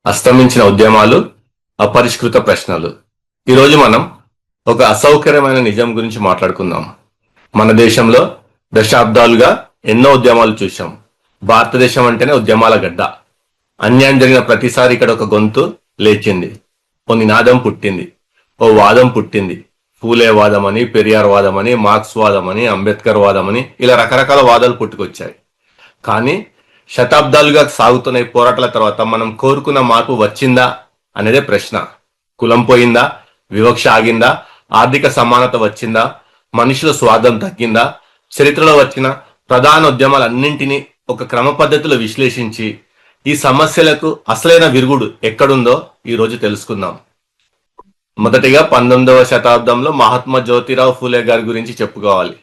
అస్తమించిన ఉద్యమాలు, అపరిష్కృత ప్రశ్నలు. ఈరోజు మనం ఒక అసౌకర్యమైన నిజం గురించి మాట్లాడుకుందాం. మన దేశంలో దశాబ్దాలుగా ఎన్నో ఉద్యమాలు చూశాం. భారతదేశం అంటేనే ఉద్యమాల గడ్డ. అన్యాయం జరిగిన ప్రతిసారి ఇక్కడ ఒక గొంతు లేచింది, ఓ నినాదం పుట్టింది, ఓ వాదం పుట్టింది. ఫూలే వాదం అని, పెరియార్ వాదం అని, మార్క్స్ వాదం అని, అంబేద్కర్ వాదం అని, ఇలా రకరకాల వాదాలు పుట్టుకొచ్చాయి. కానీ శతాబ్దాలుగా సాగుతున్న ఈ పోరాటాల తర్వాత మనం కోరుకున్న మార్పు వచ్చిందా అనేదే ప్రశ్న. కులం పోయిందా? వివక్ష ఆగిందా? ఆర్థిక సమానత వచ్చిందా? మనుషుల స్వార్థం తగ్గిందా? చరిత్రలో వచ్చిన ప్రధాన ఉద్యమాలన్నింటినీ ఒక క్రమ పద్ధతిలో విశ్లేషించి ఈ సమస్యలకు అసలైన విరుగుడు ఎక్కడుందో ఈరోజు తెలుసుకుందాం. మొదటిగా 19వ శతాబ్దంలో మహాత్మా జ్యోతిరావు ఫూలే గారి గురించి చెప్పుకోవాలి.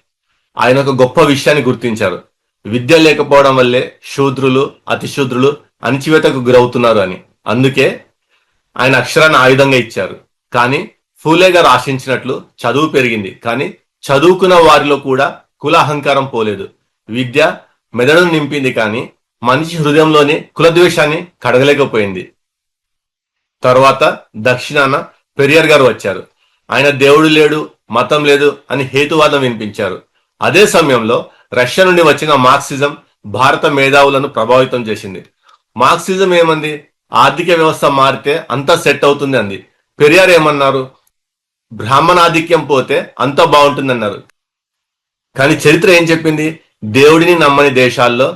ఆయన ఒక గొప్ప విషయాన్ని గుర్తించారు. విద్య లేకపోవడం వల్లే శూద్రులు, అతిశూద్రులు అణచివేతకు గురవుతున్నారు అని. అందుకే ఆయన అక్షరాన్ని ఆయుధంగా ఇచ్చారు. కానీ ఫూలే గారు ఆశించినట్లు చదువు పెరిగింది, కానీ చదువుకున్న వారిలో కూడా కుల అహంకారం పోలేదు. విద్య మెదడును నింపింది, కానీ మనిషి హృదయంలోని కులద్వేషాన్ని కడగలేకపోయింది. తర్వాత దక్షిణాన పెరియార్ గారు వచ్చారు. ఆయన దేవుడు లేడు, మతం లేదు అని హేతువాదం వినిపించారు. అదే సమయంలో రష్యా నుండి వచ్చిన మార్క్సిజం భారత మేధావులను ప్రభావితం చేసింది. మార్క్సిజం ఏమంది? ఆర్థిక వ్యవస్థ మారితే అంతా సెట్ అవుతుంది అంది. పెరియార్ ఏమన్నారు? బ్రాహ్మణాధిక్యం పోతే అంతా బాగుంటుంది అన్నారు. కానీ చరిత్ర ఏం చెప్పింది? దేవుడిని నమ్మని దేశాల్లో,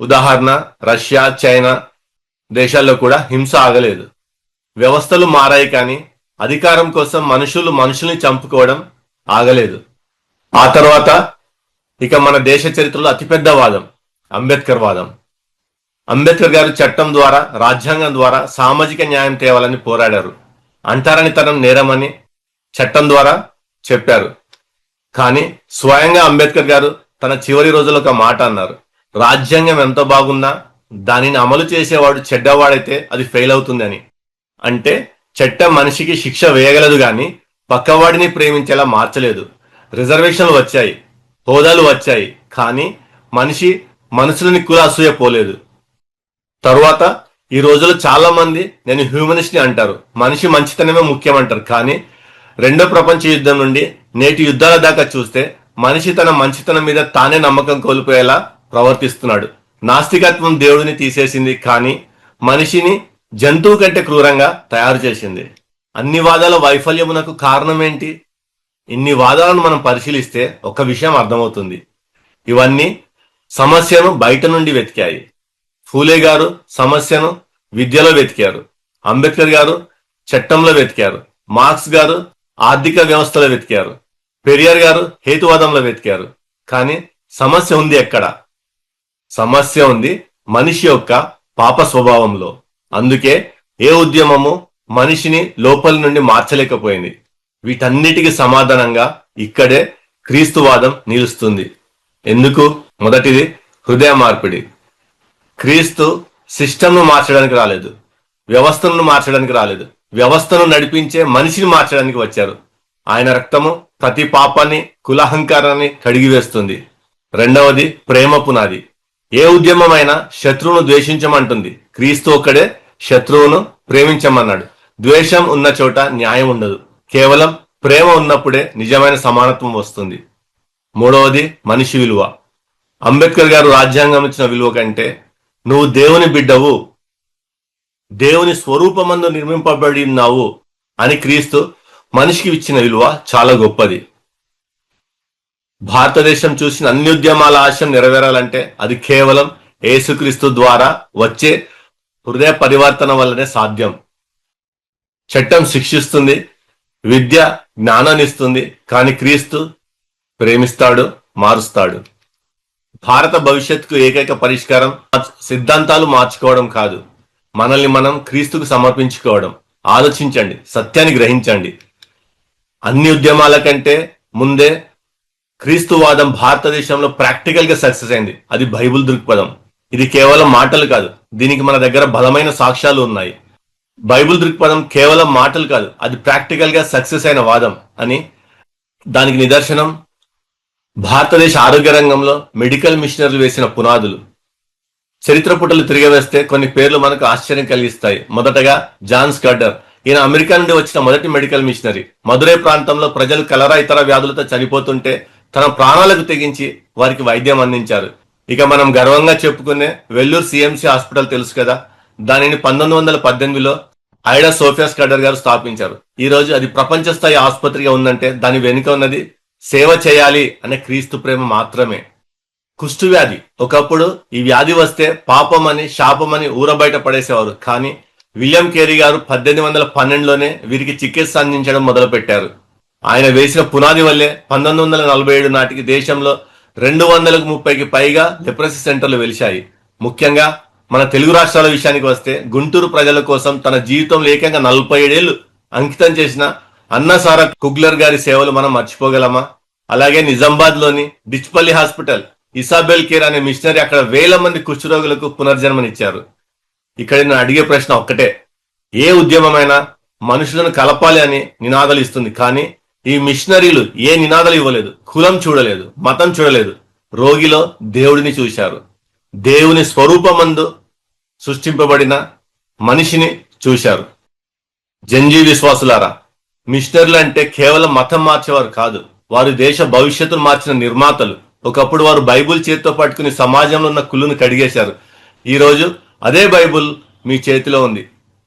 ఉదాహరణ రష్యా, చైనా దేశాల్లో కూడా హింస ఆగలేదు. వ్యవస్థలు మారాయి, కానీ అధికారం కోసం మనుషుల్ని చంపుకోవడం ఆగలేదు. ఆ తర్వాత ఇక మన దేశ చరిత్రలో అతిపెద్ద వాదం అంబేద్కర్ వాదం. అంబేద్కర్ గారు చట్టం ద్వారా, రాజ్యాంగం ద్వారా సామాజిక న్యాయం తేవాలని పోరాడారు. అంటరానితనం నేరమని చట్టం ద్వారా చెప్పారు. కానీ స్వయంగా అంబేద్కర్ గారు తన చివరి రోజుల్లో ఒక మాట అన్నారు: రాజ్యాంగం ఎంత బాగున్నా దానిని అమలు చేసేవాడు చెడ్డవాడైతే అది ఫెయిల్ అవుతుంది అని. అంటే చట్టం మనిషికి శిక్ష వేయగలదు, కానీ పక్కవాడిని ప్రేమించేలా మార్చలేదు. రిజర్వేషన్లు వచ్చాయి, హోదాలు వచ్చాయి, కానీ మనుషులని కుల అసూయ పోలేదు. తరువాత ఈ రోజుల్లో చాలా మంది నేను హ్యూమనిస్ట్ ని అంటారు. మనిషి మంచితనమే ముఖ్యం అంటారు. కానీ రెండో ప్రపంచ యుద్ధం నుండి నేటి యుద్ధాల దాకా చూస్తే మనిషి తన మంచితనం మీద తానే నమ్మకం కోల్పోయేలా ప్రవర్తిస్తున్నాడు. నాస్తికత్వం దేవుడిని తీసేసింది, కానీ మనిషిని జంతువు కంటే క్రూరంగా తయారు చేసింది. అన్ని వాదాల వైఫల్యమునకు కారణం ఏంటి? ఇన్ని వాదాలను మనం పరిశీలిస్తే ఒక విషయం అర్థమవుతుంది. ఇవన్నీ సమస్యను బయట నుండి వెతికాయి. ఫూలే గారు సమస్యను విద్యలో వెతికారు, అంబేద్కర్ గారు చట్టంలో వెతికారు, మార్క్స్ గారు ఆర్థిక వ్యవస్థలో వెతికారు, పెరియార్ గారు హేతువాదంలో వెతికారు. కానీ సమస్య ఉంది ఎక్కడ? సమస్య ఉంది మనిషి యొక్క పాప స్వభావంలో. అందుకే ఏ ఉద్యమము మనిషిని లోపలి నుండి మార్చలేకపోయింది. వీటన్నిటికీ సమాధానంగా ఇక్కడే క్రీస్తువాదం నిలుస్తుంది. ఎందుకు? మొదటిది హృదయ మార్పిడి. క్రీస్తు సిస్టమ్ను మార్చడానికి రాలేదు, వ్యవస్థను మార్చడానికి రాలేదు, వ్యవస్థను నడిపించే మనిషిని మార్చడానికి వచ్చారు. ఆయన రక్తము ప్రతి పాపాన్ని, కులహంకారాన్ని కడిగివేస్తుంది. రెండవది ప్రేమ పునాది. ఏ ఉద్యమమైనా శత్రువును ద్వేషించమంటుంది. క్రీస్తు ఒక్కడే శత్రువును ప్రేమించమన్నాడు. ద్వేషం ఉన్న చోట న్యాయం ఉండదు. కేవలం ప్రేమ ఉన్నప్పుడే నిజమైన సమానత్వం వస్తుంది. మూడవది మనిషి విలువ. అంబేద్కర్ గారు రాజ్యాంగం ఇచ్చిన విలువ కంటే నువ్వు దేవుని బిడ్డవు, దేవుని స్వరూపమందు నిర్మింపబడి ఉన్నావు అని క్రీస్తు మనిషికి ఇచ్చిన విలువ చాలా గొప్పది. భారతదేశం చూసిన అన్ని ఉద్యమాల ఆశయం నెరవేరాలంటే అది కేవలం యేసుక్రీస్తు ద్వారా వచ్చే హృదయ పరివర్తన వల్లనే సాధ్యం. చట్టం శిక్షిస్తుంది, విద్య జ్ఞానాన్ని ఇస్తుంది, కానీ క్రీస్తు ప్రేమిస్తాడు, మారుస్తాడు. భారత భవిష్యత్తుకు ఏకైక పరిష్కారం సిద్ధాంతాలు మార్చుకోవడం కాదు, మనల్ని మనం క్రీస్తుకు సమర్పించుకోవడం. ఆలోచించండి, సత్యాన్ని గ్రహించండి. అన్ని ఉద్యమాల కంటే ముందే క్రీస్తువాదం భారతదేశంలో ప్రాక్టికల్ గా సక్సెస్ అయింది. అది బైబిల్ దృక్పథం. ఇది కేవలం మాటలు కాదు, దీనికి మన దగ్గర బలమైన సాక్ష్యాలు ఉన్నాయి. బైబిల్ దృక్పథం కేవలం మాటలు కాదు, అది ప్రాక్టికల్ గా సక్సెస్ అయిన వాదం అని. దానికి నిదర్శనం భారతదేశ ఆరోగ్య రంగంలో మెడికల్ మిషనరీలు వేసిన పునాదులు. చరిత్ర పుటలు తిరగవేస్తే కొన్ని పేర్లు మనకు ఆశ్చర్యం కలిగిస్తాయి. మొదటగా జాన్ స్కర్డర్. ఈయన అమెరికా నుండి వచ్చిన మొదటి మెడికల్ మిషనరీ. మదురై ప్రాంతంలో ప్రజలు కలరా ఇతర వ్యాధులతో చనిపోతుంటే తన ప్రాణాలకు తెగించి వారికి వైద్యం అందించారు. ఇక మనం గర్వంగా చెప్పుకునే వెల్లూరు సిఎంసి హాస్పిటల్ తెలుసు కదా, దానిని 1918లో ఐడా సోఫియా స్కర్డర్ గారు స్థాపించారు. ఈ రోజు అది ప్రపంచ స్థాయి ఆసుపత్రిగా ఉందంటే దాని వెనుక ఉన్నది సేవ చేయాలి అనే క్రీస్తు ప్రేమ మాత్రమే. కుష్టు వ్యాధి. ఒకప్పుడు ఈ వ్యాధి వస్తే పాపమని శాపమని ఊరబయట పడేసేవారు. కానీ విలియం కేరీ గారు 1812లోనే వీరికి చికిత్స అందించడం మొదలు పెట్టారు. ఆయన వేసిన పునాది వల్లే 1947 నాటికి దేశంలో 230కి పైగా లెప్రసీ సెంటర్లు వెలిశాయి. ముఖ్యంగా మన తెలుగు రాష్ట్రాల విషయానికి వస్తే గుంటూరు ప్రజల కోసం తన జీవితంలో ఏకంగా 47 ఏళ్లు అంకితం చేసిన అన్నసారా కుగ్లర్ గారి సేవలు మనం మర్చిపోగలమా? అలాగే నిజామాబాద్ లోని డిచ్పల్లి హాస్పిటల్ ఇసాబెల్ కేర్ అనే మిషనరీ అక్కడ వేల మంది కుష్ఠరోగులకు పునర్జన్మనిచ్చారు. ఇక్కడ నేను అడిగే ప్రశ్న ఒక్కటే, ఏ ఉద్యమమైనా మనుషులను కలపాలి అని నినాదాలు ఇస్తుంది. కానీ ఈ మిషనరీలు ఏ నినాదాలు ఇవ్వలేదు, కులం చూడలేదు, మతం చూడలేదు, రోగిలో దేవుడిని చూశారు. దేవుని స్వరూపమందు సృష్టింపబడిన మనిషిని చూశారు. జంజీ విశ్వాసులారా, మిషనరీలు అంటే కేవలం మతం మార్చేవారు కాదు, వారు దేశ భవిష్యత్తును మార్చిన నిర్మాతలు. ఒకప్పుడు వారు బైబుల్ చేతితో పట్టుకుని సమాజంలో ఉన్న కుళ్ళును కడిగేశారు. ఈ రోజు అదే బైబుల్ మీ చేతిలో ఉంది.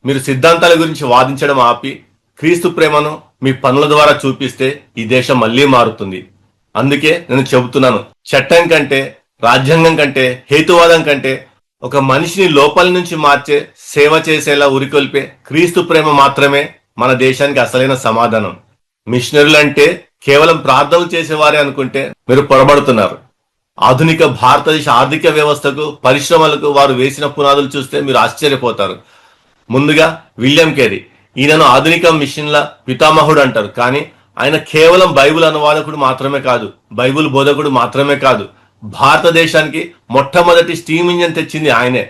మీరు సిద్ధాంతాల గురించి వాదించడం ఆపి క్రీస్తు ప్రేమను మీ పనుల ద్వారా చూపిస్తే ఈ దేశం మళ్ళీ మారుతుంది. అందుకే నేను చెబుతున్నాను, చట్టం కంటే, రాజ్యాంగం కంటే, హేతువాదం కంటే ఒక మనిషిని లోపలి నుంచి మార్చే, సేవ చేసేలా ఉరికొల్పే క్రీస్తు ప్రేమ మాత్రమే మన దేశానికి అసలైన సమాధానం. మిషనరీలు అంటే కేవలం ప్రార్థనలు చేసేవారే అనుకుంటే మీరు పొరబడుతున్నారు. ఆధునిక భారతదేశ ఆర్థిక వ్యవస్థకు, పరిశ్రమలకు వారు వేసిన పునాదులు చూస్తే మీరు ఆశ్చర్యపోతారు. ముందుగా విలియం కేరీ. ఈయనను ఆధునిక మిషన్ల పితామహుడు అంటారు. కానీ ఆయన కేవలం బైబుల్ అనువాదకుడు మాత్రమే కాదు, బైబుల్ బోధకుడు మాత్రమే కాదు, భారతదేశానికి మొట్టమొదటి స్టీమ్ ఇంజిన్ తెచ్చింది ఆయనే.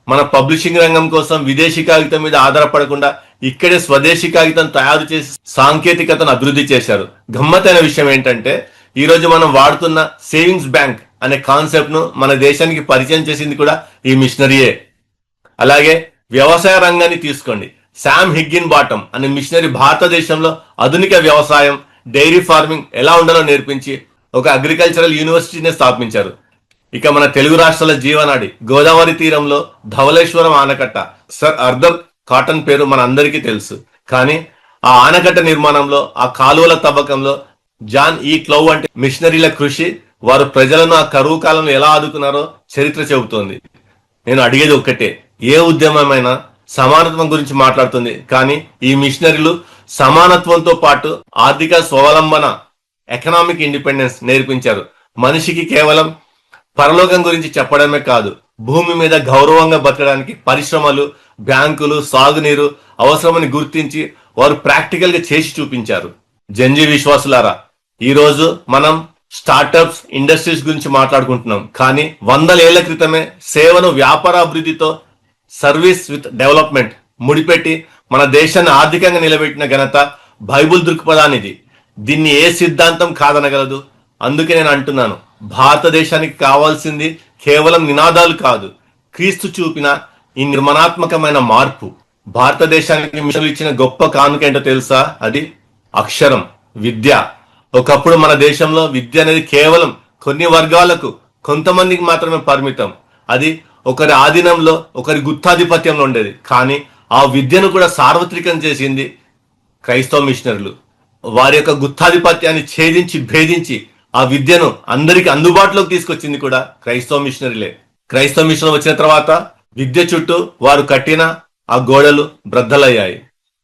మన పబ్లిషింగ్ రంగం కోసం విదేశీ కాగితం మీద ఆధారపడకుండా ఇక్కడే స్వదేశీ కాగితం తయారు చేసి సాంకేతికతను అభివృద్ధి చేశారు. గమ్మత్తైన విషయం ఏంటంటే ఈ రోజు మనం వాడుతున్న సేవింగ్స్ బ్యాంక్ అనే కాన్సెప్ట్ ను మన దేశానికి పరిచయం చేసింది కూడా ఈ మిషనరీయే. అలాగే వ్యవసాయ రంగాన్ని తీసుకోండి. శామ్ హిగ్గిన్ బాటమ్ అనే మిషనరీ భారతదేశంలో ఆధునిక వ్యవసాయం, డైరీ ఫార్మింగ్ ఎలా ఉండాలో నేర్పించి ఒక అగ్రికల్చరల్ యూనివర్సిటీని స్థాపించారు. ఇక మన తెలుగు రాష్ట్రాల జీవనాడి గోదావరి తీరంలో ధవళేశ్వరం ఆనకట్ట. సర్ ఆర్థర్ కాటన్ పేరు మన అందరికీ తెలుసు. కానీ ఆ ఆనకట్ట నిర్మాణంలో, ఆ కాలువల తవ్వకంలో జాన్ ఈ క్లౌ అంటే మిషనరీల కృషి, వారు ప్రజలను ఆ కరువు కాలంలో ఎలా ఆదుకున్నారో చరిత్ర చెబుతోంది. నేను అడిగేది ఒక్కటే, ఏ ఉద్యమమైనా సమానత్వం గురించి మాట్లాడుతుంది. కానీ ఈ మిషనరీలు సమానత్వంతో పాటు ఆర్థిక స్వావలంబన, ఎకనామిక్ ఇండిపెండెన్స్ నేర్పించారు. మనిషికి కేవలం పరలోకం గురించి చెప్పడమే కాదు, భూమి మీద గౌరవంగా బతకడానికి పరిశ్రమలు, బ్యాంకులు, సాగునీరు అవసరమని గుర్తించి వారు ప్రాక్టికల్ గా చేసి చూపించారు. జంజీ విశ్వాసులారా, ఈ రోజు మనం స్టార్టప్స్, ఇండస్ట్రీస్ గురించి మాట్లాడుకుంటున్నాం. కానీ 100 ఏళ్ల క్రితమే సేవను వ్యాపారాభివృద్ధితో, సర్వీస్ విత్ డెవలప్మెంట్ ముడిపెట్టి మన దేశాన్ని ఆర్థికంగా నిలబెట్టిన ఘనత బైబుల్ దృక్పథానిది. దీన్ని ఏ సిద్ధాంతం కాదనగలదు. అందుకే నేను అంటున్నాను, భారతదేశానికి కావాల్సింది కేవలం నినాదాలు కాదు, క్రీస్తు చూపిన ఈ నిర్మాణాత్మకమైన మార్పు. భారతదేశానికి మిషన్లు ఇచ్చిన గొప్ప కానుక ఏంటో తెలుసా? అది అక్షరం, విద్య. ఒకప్పుడు మన దేశంలో విద్య అనేది కేవలం కొన్ని వర్గాలకు, కొంతమందికి మాత్రమే పరిమితం. అది ఒకరి ఆధీనంలో, ఒకరి గుత్తాధిపత్యంలో ఉండేది. కానీ ఆ విద్యను కూడా సార్వత్రికం చేసింది క్రైస్తవ మిషనరీలు. వారి యొక్క గుత్తాధిపత్యాన్ని ఛేదించి, భేదించి ఆ విద్యను అందరికి అందుబాటులోకి తీసుకొచ్చింది కూడా క్రైస్తవ మిషనరీలే. క్రైస్తవ మిషన్ వచ్చిన తర్వాత విద్య చుట్టూ వారు కట్టిన ఆ గోడలు బ్రద్దలయ్యాయి.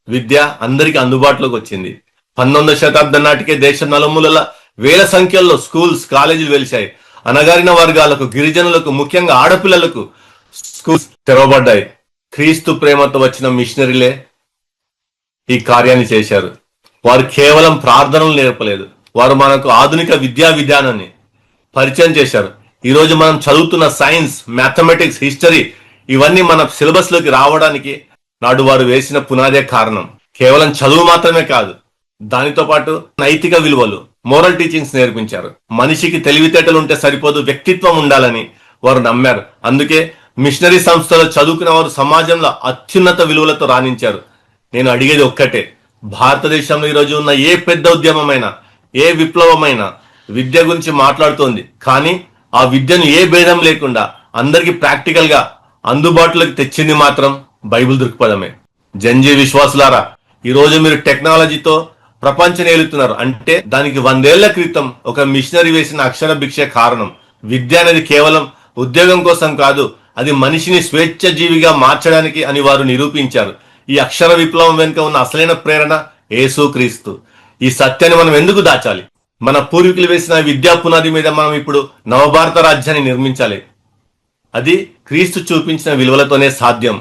విద్య అందరికి అందుబాటులోకి వచ్చింది. 19వ శతాబ్దం నాటికే దేశం నలుమూలల వేల సంఖ్యలో స్కూల్స్, కాలేజీలు వెలిశాయి. అణగారిన వర్గాలకు, గిరిజనులకు, ముఖ్యంగా ఆడపిల్లలకు స్కూల్స్ తెరవబడ్డాయి. క్రీస్తు ప్రేమతో వచ్చిన మిషనరీలే ఈ కార్యాన్ని చేశారు. వారు కేవలం ప్రార్థనలు నేర్పలేదు, వారు మనకు ఆధునిక విద్యా విధానాన్ని పరిచయం చేశారు. ఈరోజు మనం చదువుతున్న సైన్స్, మ్యాథమెటిక్స్, హిస్టరీ ఇవన్నీ మన సిలబస్ లోకి రావడానికి నాడు వారు వేసిన పునాదే కారణం. కేవలం చదువు మాత్రమే కాదు, దానితో పాటు నైతిక విలువలు, మోరల్ టీచింగ్స్ నేర్పించారు. మనిషికి తెలివితేటలు ఉంటే సరిపోదు, వ్యక్తిత్వం ఉండాలని వారు నమ్మారు. అందుకే మిషనరీ సంస్థలో చదువుకున్న వారు సమాజంలో అత్యున్నత విలువలతో రాణించారు. నేను అడిగేది ఒక్కటే, భారతదేశంలో ఈరోజు ఉన్న ఏ పెద్ద ఉద్యమమైనా, ఏ విప్లవమైనా విద్య గురించి మాట్లాడుతోంది. కానీ ఆ విద్యను ఏ భేదం లేకుండా అందరికీ ప్రాక్టికల్ గా అందుబాటులోకి తెచ్చింది మాత్రం బైబిల్ దృక్పథమే. జంజీ విశ్వాసులారా, ఈరోజు మీరు టెక్నాలజీతో ప్రపంచం ఏలుతున్నారు అంటే దానికి 100 ఏళ్ల క్రితం ఒక మిషనరీ వేసిన అక్షర భిక్షే కారణం. విద్య అనేది కేవలం ఉద్యోగం కోసం కాదు, అది మనిషిని స్వేచ్ఛ జీవిగా మార్చడానికి అని వారు నిరూపించారు. ఈ అక్షర విప్లవం వెనుక ఉన్న అసలైన ప్రేరణ యేసుక్రీస్తు. ఈ సత్యాన్ని మనం ఎందుకు దాచాలి? మన పూర్వీకులు వేసిన విద్యా పునాది మీద మనం ఇప్పుడు నవభారత రాజ్యాన్ని నిర్మించాలి. అది క్రీస్తు చూపించిన విలువలతోనే సాధ్యం.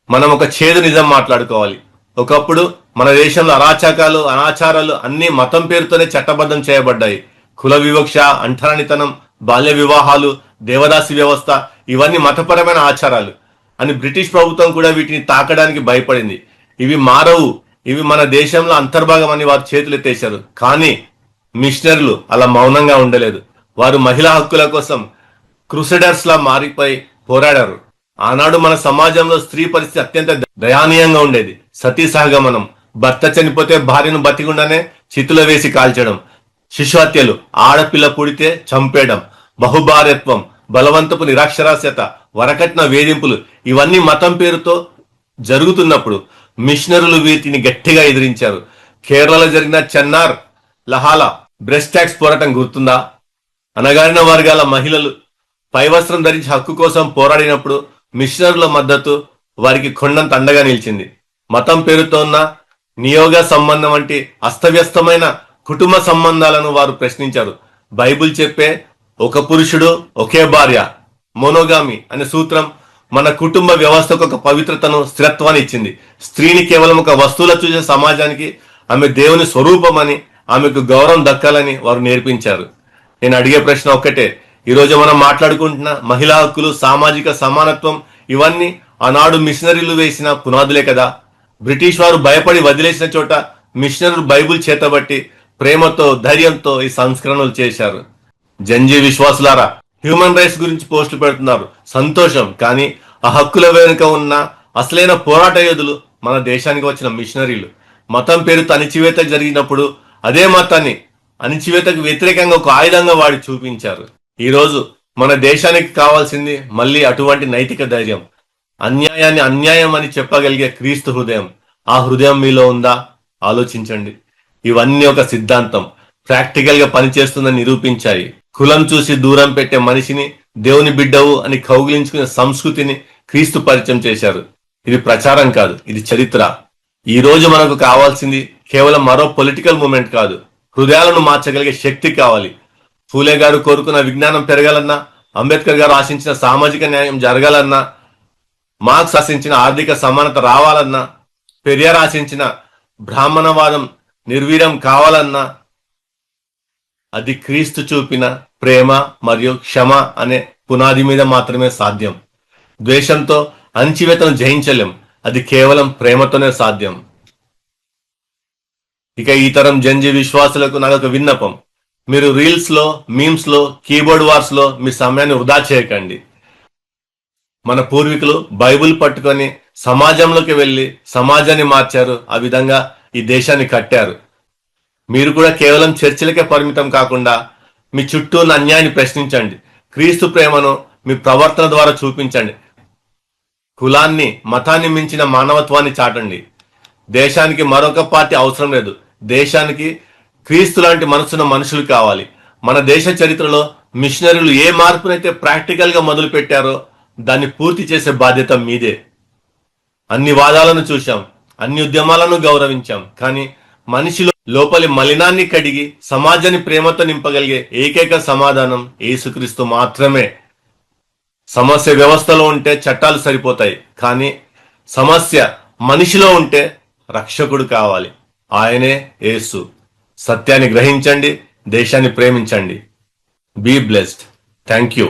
మనం ఒక చేదు నిజం మాట్లాడుకోవాలి. ఒకప్పుడు మన దేశంలో అరాచకాలు, అనాచారాలు అన్ని మతం పేరుతోనే చట్టబద్ధం చేయబడ్డాయి. కుల వివక్ష, అంటరానితనం, బాల్య వివాహాలు, దేవదాసి వ్యవస్థ ఇవన్నీ మతపరమైన ఆచారాలు అని బ్రిటిష్ ప్రభుత్వం కూడా వీటిని తాకడానికి భయపడింది. ఇవి మారవు, ఇవి మన దేశంలో అంతర్భాగం అని వారు చేతులెత్తేశారు. కానీ మిషనరీలు అలా మౌనంగా ఉండలేదు. వారు మహిళా హక్కుల కోసం క్రూసెడర్స్ లా మారిపోయి పోరాడారు. ఆనాడు మన సమాజంలో స్త్రీ పరిస్థితి అత్యంత దయానీయంగా ఉండేది. సతీ సహగమనం, భర్త చనిపోతే భార్యను బతికుండానే చితుల వేసి కాల్చడం, శిశు హత్యలు, ఆడపిల్ల పుడితే చంపేయడం, బహుభార్యత్వం, బలవంతపు నిరక్షరాస్యత, వరకట్న వేధింపులు ఇవన్నీ మతం పేరుతో జరుగుతున్నప్పుడు మిషనరీలు వీటిని గట్టిగా ఎదిరించారు. కేరళలో జరిగిన చెన్నార్ లహాలా బ్రెస్ట్ ట్యాక్స్ పోరాటం గుర్తుందా? అణగారిన వర్గాల మహిళలు పైవస్త్రం ధరించి హక్కు కోసం పోరాడినప్పుడు మిషనరీల మద్దతు వారికి కొండంత అండగా నిలిచింది. మతం పేరుతో ఉన్న నియోగ సంబంధం వంటి అస్తవ్యస్తమైన కుటుంబ సంబంధాలను వారు ప్రశ్నించారు. బైబిల్ చెప్పే ఒక పురుషుడు ఒకే భార్య, మోనోగామి అనే సూత్రం మన కుటుంబ వ్యవస్థకు ఒక పవిత్రతను, స్థిరత్వాన్ని ఇచ్చింది. స్త్రీని కేవలం ఒక వస్తువుల చూసే సమాజానికి ఆమె దేవుని స్వరూపమని, ఆమెకు గౌరవం దక్కాలని వారు నేర్పించారు. నేను అడిగే ప్రశ్న ఒక్కటే, ఈరోజు మనం మాట్లాడుకుంటున్న మహిళా హక్కులు, సామాజిక సమానత్వం ఇవన్నీ ఆనాడు మిషనరీలు వేసిన పునాదులే కదా. బ్రిటిష్ వారు భయపడి వదిలేసిన చోట మిషనరీలు బైబిల్ చేతబట్టి ప్రేమతో, ధైర్యంతో ఈ సంస్కరణలు చేశారు. జంజీ విశ్వాసులారా, హ్యూమన్ రైట్స్ గురించి పోస్టులు పెడుతున్నారు, సంతోషం. కానీ ఆ హక్కుల వెనుక ఉన్న అసలైన పోరాట యోధులు మన దేశానికి వచ్చిన మిషనరీలు. మతం పేరుతో అణిచివేత జరిగినప్పుడు అదే మతాన్ని అణిచివేతకు వ్యతిరేకంగా ఒక ఆయుధంగా వాడి చూపించారు. ఈ రోజు మన దేశానికి కావాల్సింది మళ్ళీ అటువంటి నైతిక ధైర్యం, అన్యాయాన్ని అన్యాయం అని చెప్పగలిగే క్రీస్తు హృదయం. ఆ హృదయం మీలో ఉందా? ఆలోచించండి. ఇవన్నీ ఒక సిద్ధాంతం ప్రాక్టికల్ గా పనిచేస్తుందని నిరూపించాయి. కులం చూసి దూరం పెట్టే మనిషిని దేవుని బిడ్డవు అని కౌగిలించుకునే సంస్కృతిని క్రీస్తు పరిచయం చేశారు. ఇది ప్రచారం కాదు, ఇది చరిత్ర. ఈ రోజు మనకు కావాల్సింది కేవలం మరో పొలిటికల్ మూమెంట్ కాదు, హృదయాలను మార్చగలిగే శక్తి కావాలి. ఫూలే గారు కోరుకున్న విజ్ఞానం పెరగాలన్నా, అంబేద్కర్ గారు ఆశించిన సామాజిక న్యాయం జరగాలన్నా, మార్క్స్ ఆశించిన ఆర్థిక సమానత రావాలన్నా, పెరియార్ ఆశించిన బ్రాహ్మణవాదం నిర్వీర్యం కావాలన్నా అది క్రీస్తు చూపిన ప్రేమ మరియు క్షమ అనే పునాది మీద మాత్రమే సాధ్యం. ద్వేషంతో అణచివేతను జయించలేం, అది కేవలం ప్రేమతోనే సాధ్యం. ఇక ఈ తరం జంజీ విశ్వాసులకు నాకు విన్నపం, మీరు రీల్స్ లో, మీమ్స్ లో, కీబోర్డ్ వార్స్ లో మీ సమయాన్ని వృధా చేయకండి. మన పూర్వీకులు బైబిల్ పట్టుకొని సమాజంలోకి వెళ్లి సమాజాన్ని మార్చారు, ఆ విధంగా ఈ దేశాన్ని కట్టారు. మీరు కూడా కేవలం చర్చలకే పరిమితం కాకుండా మీ చుట్టూ ఉన్న అన్యాయాన్ని ప్రశ్నించండి. క్రీస్తు ప్రేమను మీ ప్రవర్తన ద్వారా చూపించండి. కులాన్ని, మతాన్ని మించిన మానవత్వాన్ని చాటండి. దేశానికి మరొక పార్టీ అవసరం లేదు, దేశానికి క్రీస్తు లాంటి మనసున్న మనుషులు కావాలి. మన దేశ చరిత్రలో మిషనరీలు ఏ మార్పునైతే ప్రాక్టికల్ గా మొదలు పెట్టారో దాన్ని పూర్తి చేసే బాధ్యత మీదే. అన్ని వాదాలను చూశాం, అన్ని ఉద్యమాలను గౌరవించాం, కానీ మనిషిలో లోపలి మలినాన్ని కడిగి సమాజాన్ని ప్రేమతో నింపగలిగే ఏకైక సమాధానం యేసుక్రీస్తు మాత్రమే. సమస్య వ్యవస్థలో ఉంటే చట్టాలు సరిపోతాయి, కానీ సమస్య మనిషిలో ఉంటే రక్షకుడు కావాలి, ఆయనే యేసు. సత్యాన్ని గ్రహించండి, దేశాన్ని ప్రేమించండి. Be blessed. Thank you.